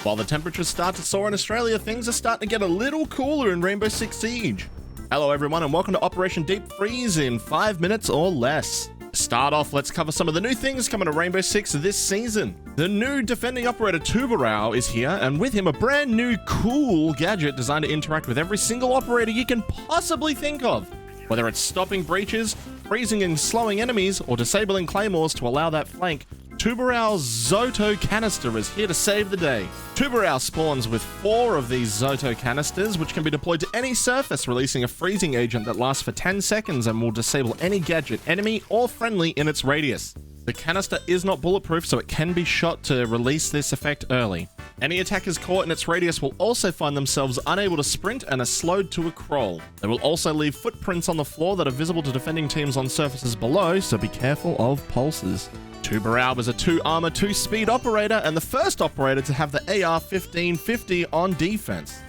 While the temperatures start to soar in Australia, things are starting to get a little cooler in Rainbow Six Siege. Hello everyone and welcome to Operation Deep Freeze in 5 minutes or less. To start off, let's cover some of the new things coming to Rainbow Six this season. The new defending operator Tubarão is here, and with him a brand new cool gadget designed to interact with every single operator you can possibly think of. Whether it's stopping breaches, freezing and slowing enemies, or disabling claymores to allow that flank, Tubarão's Zoto canister is here to save the day. Tubarão spawns with 4 of these Zoto canisters, which can be deployed to any surface, releasing a freezing agent that lasts for 10 seconds and will disable any gadget, enemy, or friendly in its radius. The canister is not bulletproof, so it can be shot to release this effect early. Any attackers caught in its radius will also find themselves unable to sprint and are slowed to a crawl. They will also leave footprints on the floor that are visible to defending teams on surfaces below, so be careful of pulses. Tubarão is a 2 armor, 2 speed operator and the first operator to have the AR-1550 on defense.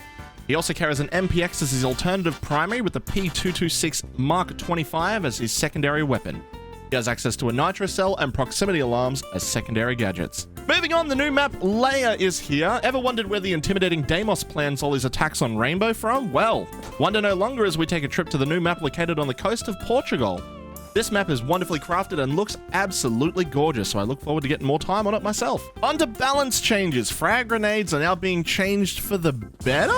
He also carries an MPX as his alternative primary with the P226 Mark 25 as his secondary weapon. He has access to a nitro cell and proximity alarms as secondary gadgets. Moving on, the new map Layer is here. Ever wondered where the intimidating Deimos plans all his attacks on Rainbow from? Well, wonder no longer as we take a trip to the new map located on the coast of Portugal. This map is wonderfully crafted and looks absolutely gorgeous, so I look forward to getting more time on it myself. On to balance changes. Frag grenades are now being changed for the better?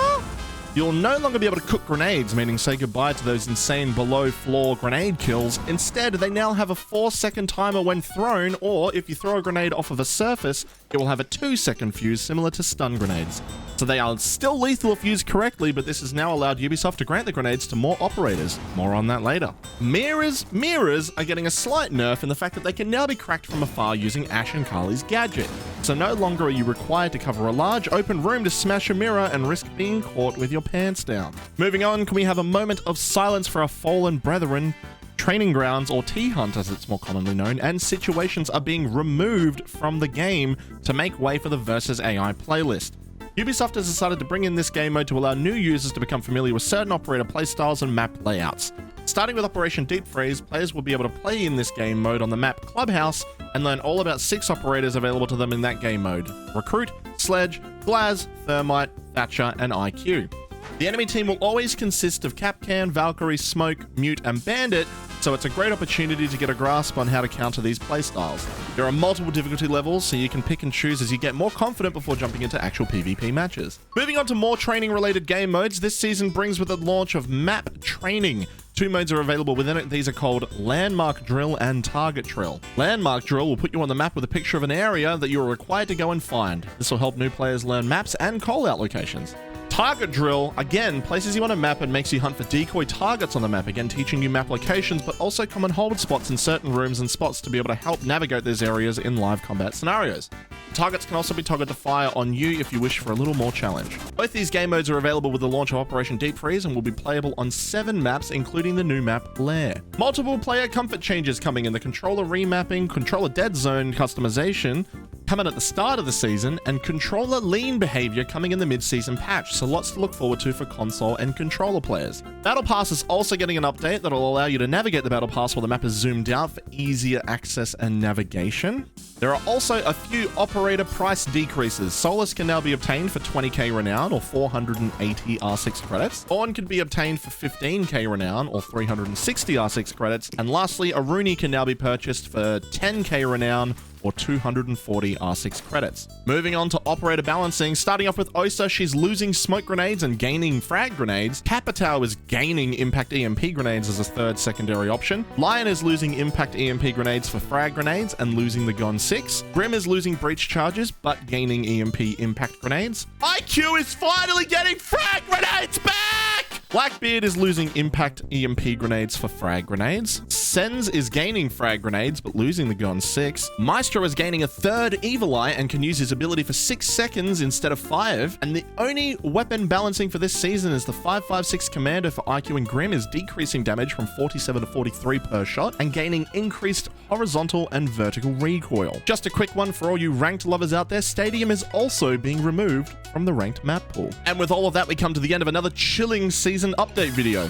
You'll no longer be able to cook grenades, meaning say goodbye to those insane below-floor grenade kills. Instead, they now have a 4-second timer when thrown, or if you throw a grenade off of a surface, it will have a 2-second fuse similar to stun grenades. So they are still lethal if used correctly, but this has now allowed Ubisoft to grant the grenades to more operators. More on that later. Mirrors are getting a slight nerf in the fact that they can now be cracked from afar using Ash and Kali's gadget. So no longer are you required to cover a large open room to smash a mirror and risk being caught with your pants down. Moving on, can we have a moment of silence for our fallen brethren? Training grounds, or T-Hunt as it's more commonly known, and situations are being removed from the game to make way for the Versus AI playlist. Ubisoft has decided to bring in this game mode to allow new users to become familiar with certain operator playstyles and map layouts. Starting with Operation Deep Freeze, players will be able to play in this game mode on the map Clubhouse and learn all about 6 operators available to them in that game mode: Recruit, Sledge, Glaz, Thermite, Thatcher, and IQ. The enemy team will always consist of Kapkan, Valkyrie, Smoke, Mute, and Bandit, so it's a great opportunity to get a grasp on how to counter these playstyles. There are multiple difficulty levels, so you can pick and choose as you get more confident before jumping into actual PvP matches. Moving on to more training-related game modes, this season brings with it the launch of Map Training. 2 modes are available within it. These are called Landmark Drill and Target Drill. Landmark Drill will put you on the map with a picture of an area that you are required to go and find. This will help new players learn maps and call-out locations. Target Drill, again, places you on a map and makes you hunt for decoy targets on the map, again teaching you map locations, but also common hold spots in certain rooms and spots to be able to help navigate those areas in live combat scenarios. Targets can also be toggled to fire on you if you wish for a little more challenge. Both these game modes are available with the launch of Operation Deep Freeze and will be playable on 7 maps, including the new map Lair. Multiple player comfort changes coming in: the controller remapping, controller dead zone customization coming at the start of the season, and controller lean behavior coming in the mid-season patch, so lots to look forward to for console and controller players. Battle Pass is also getting an update that will allow you to navigate the Battle Pass while the map is zoomed out for easier access and navigation. There are also a few operator price decreases. Solus can now be obtained for 20k renown or 480 R6 credits. Thorn can be obtained for 15k renown or 360 R6 credits. And lastly, Aruni can now be purchased for 10k renown or 240 R6 credits. Moving on to operator balancing, starting off with Osa, she's losing smoke grenades and gaining frag grenades. Capitao is gaining impact EMP grenades as a 3rd secondary option. Lion is losing impact EMP grenades for frag grenades and losing the Gon 6. Grim is losing breach charges but gaining EMP impact grenades. IQ is finally getting frag grenades back! Blackbeard is losing impact EMP grenades for frag grenades. Sens is gaining frag grenades but losing the Gon 6. Maestro is gaining a 3rd Evil Eye and can use his ability for 6 seconds instead of 5. And the only weapon balancing for this season is the 5.56 Commander for IQ, and Grim is decreasing damage from 47 to 43 per shot and gaining increased horizontal and vertical recoil. Just a quick one for all you ranked lovers out there, Stadium is also being removed from the ranked map pool. And with all of that, we come to the end of another chilling season update video.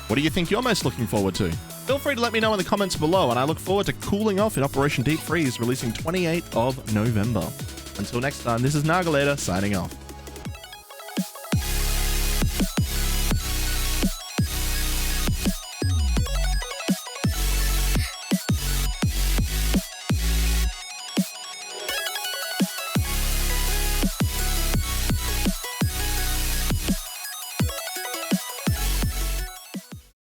What do you think you're most looking forward to? Feel free to let me know in the comments below, and I look forward to cooling off in Operation Deep Freeze, releasing 28th of November. Until next time, this is Nagaleta signing off.